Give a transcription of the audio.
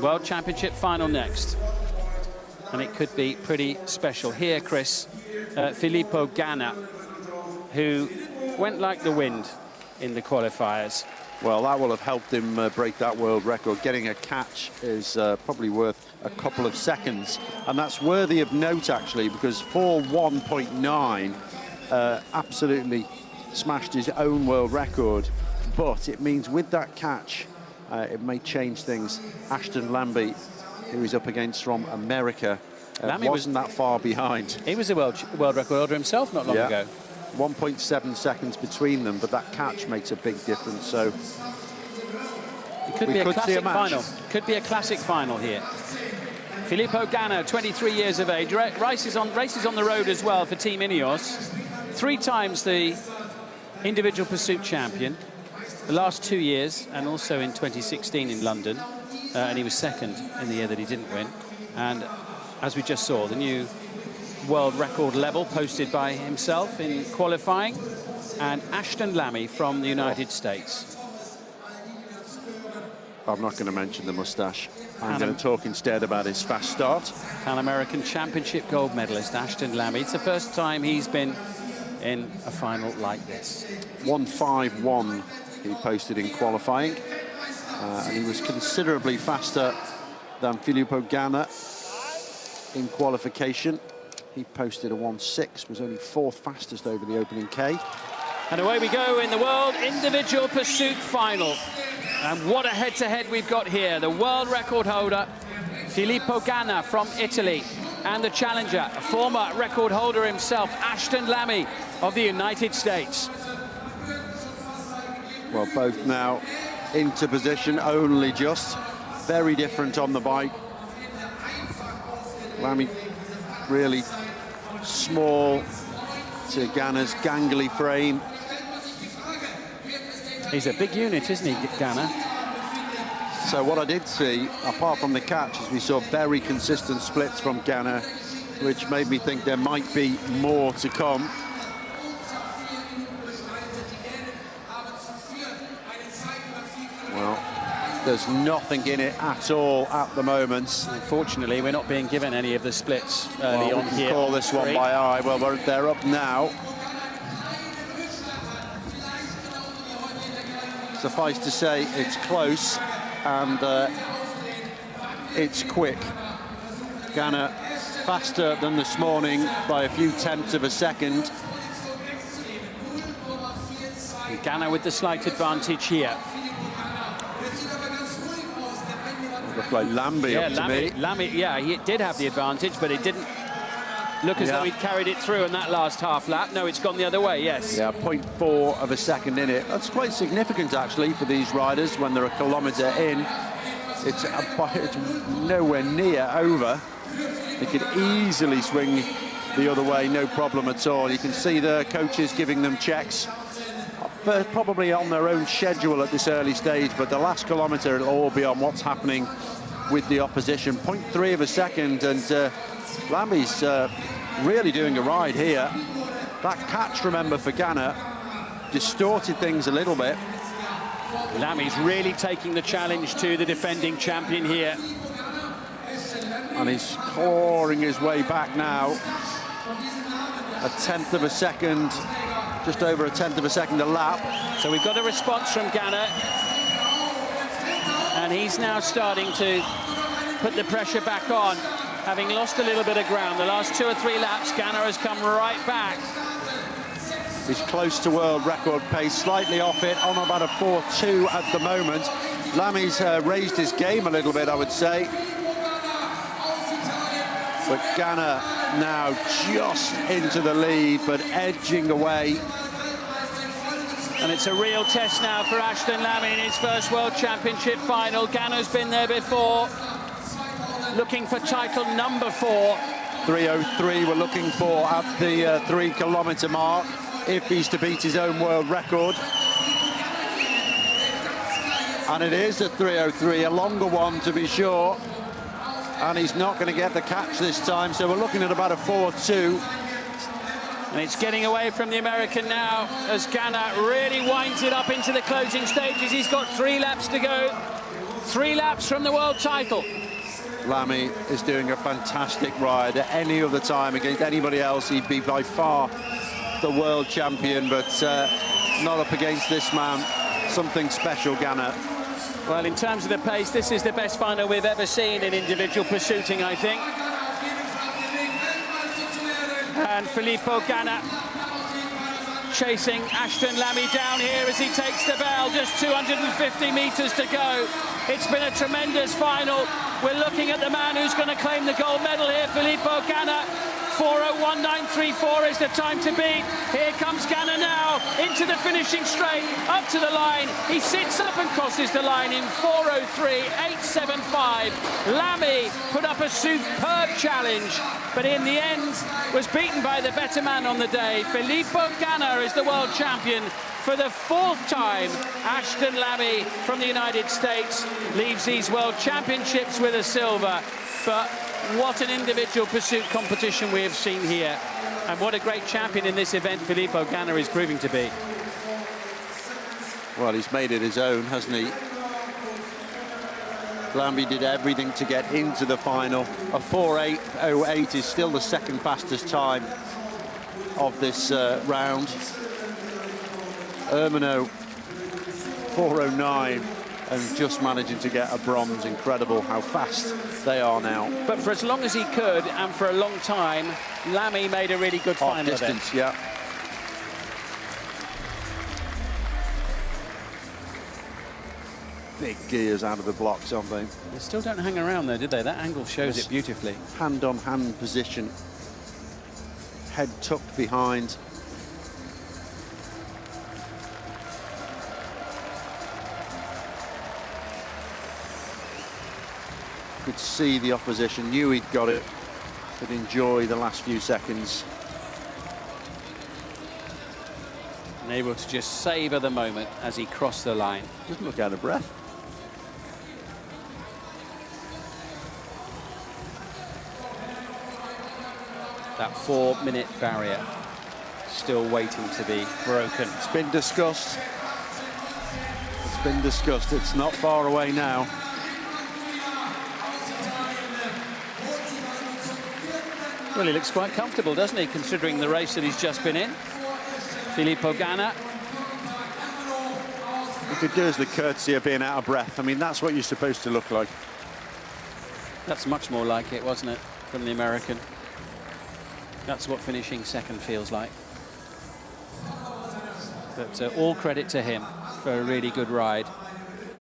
World Championship final next. And it could be pretty special. Here, Chris, Filippo Ganna, who went like the wind in the qualifiers. Well, that will have helped him break that world record. Getting a catch is probably worth a couple of seconds. And that's worthy of note, actually, because for 1.9, absolutely smashed his own world record. But it means with that catch, it may change things. Ashton Lambie, who he's up against from America, wasn't that far behind. He was a world record holder himself not long ago. 1.7 seconds between them, but that catch makes a big difference. So it could be a classic final. Could be a classic final here. Filippo Ganna, 23 years of age, races on the road as well for Team Ineos. 3 times the individual pursuit champion, the last 2 years, and also in 2016 in London, and he was second in the year that he didn't win. And as we just saw, the new world record level posted by himself in qualifying, and Ashton Lambie from the United States. I'm not going to mention the moustache. I'm going to talk instead about his fast start. Pan American Championship gold medalist Ashton Lambie. It's the first time he's been in a final like this. 1:51 he posted in qualifying, and he was considerably faster than Filippo Ganna in qualification. He posted a 1:06, was only 4th fastest over the opening K. And away we go in the World Individual Pursuit Final. And what a head-to-head we've got here. The world record holder, Filippo Ganna from Italy, and the challenger, a former record holder himself, Ashton Lambie of the United States. Well, both now into position, only just. Very different on the bike. Lambie really small to Ganna's gangly frame. He's a big unit, isn't he, Ganna? So what I did see, apart from the catch, is we saw very consistent splits from Ganna, which made me think there might be more to come. Well, there's nothing in it at all at the moment. Unfortunately, we're not being given any of the splits early on here. We can call this one by eye. Well, they're up now. Suffice to say, it's close and it's quick. Ganna faster than this morning by a few tenths of a second. And Ganna with the slight advantage here. Looked like Lambie up to me. Lambie, yeah, he did have the advantage, but it didn't look as though he'd carried it through in that last half lap. No, it's gone the other way, yes. Yeah, 0.4 of a second in it. That's quite significant, actually, for these riders when they're a kilometre in. It's nowhere near over. They could easily swing the other way, no problem at all. You can see the coaches giving them checks. Probably on their own schedule at this early stage, but the last kilometre, it'll all be on what's happening with the opposition. 0.3 of a second, and Lambie's really doing a ride here. That catch, remember, for Ganna, distorted things a little bit. Lambie's really taking the challenge to the defending champion here. And he's clawing his way back now. A tenth of a second, just over a tenth of a second a lap. So we've got a response from Ganna. And he's now starting to put the pressure back on. Having lost a little bit of ground, the last 2 or 3 laps, Ganna has come right back. He's close to world record pace, slightly off it, on about a 4.2 at the moment. Lambie's raised his game a little bit, I would say. But Ganna now just into the lead, but edging away. And it's a real test now for Ashton Lambie in his first World Championship final. Ganna's been there before, looking for title number 4. 3:03 we're looking for at the 3 kilometre mark, if he's to beat his own world record. And it is a 3:03, a longer one to be sure. And he's not going to get the catch this time, so we're looking at about a 4.2. And it's getting away from the American now as Ganna really winds it up into the closing stages. He's got 3 laps to go. 3 laps from the world title. Lamy is doing a fantastic ride. At any other time against anybody else, he'd be by far the world champion, but not up against this man. Something special, Ganna. Well, in terms of the pace, this is the best final we've ever seen in individual pursuiting, I think. And Filippo Ganna chasing Ashton Lamy down here as he takes the bell. Just 250 metres to go. It's been a tremendous final. We're looking at the man who's going to claim the gold medal here, Filippo Ganna. 4:01.934 is the time to beat. Here comes Ganna now into the finishing straight, up to the line. He sits up and crosses the line in 4:03.875. Lamy put up a superb challenge, but in the end was beaten by the better man on the day. Filippo Ganna is the world champion for the 4th time. Ashton Lamy from the United States leaves these World Championships with a silver. But what an individual pursuit competition we have seen here. And what a great champion in this event Filippo Ganna is proving to be. Well, he's made it his own, hasn't he? Lamy did everything to get into the final. A 4:08.08 is still the 2nd fastest time of this round. Ermino 4:09 and just managing to get a bronze. Incredible how fast they are now. But for as long as he could and for a long time, Lamy made a really good final distance, event. yeah. Big gears out of the blocks, aren't they? They still don't hang around though, did they? That angle shows it beautifully. Hand-on-hand position. Head tucked behind. Could see the opposition, knew he'd got it, could enjoy the last few seconds. And able to just savour the moment as he crossed the line. Doesn't look out of breath. That 4-minute barrier still waiting to be broken. It's been discussed. It's been discussed. It's not far away now. Well, he looks quite comfortable, doesn't he, considering the race that he's just been in. Filippo Ganna. He could do us the courtesy of being out of breath. I mean, that's what you're supposed to look like. That's much more like it, wasn't it, from the American? That's what finishing 2nd feels like. But all credit to him for a really good ride.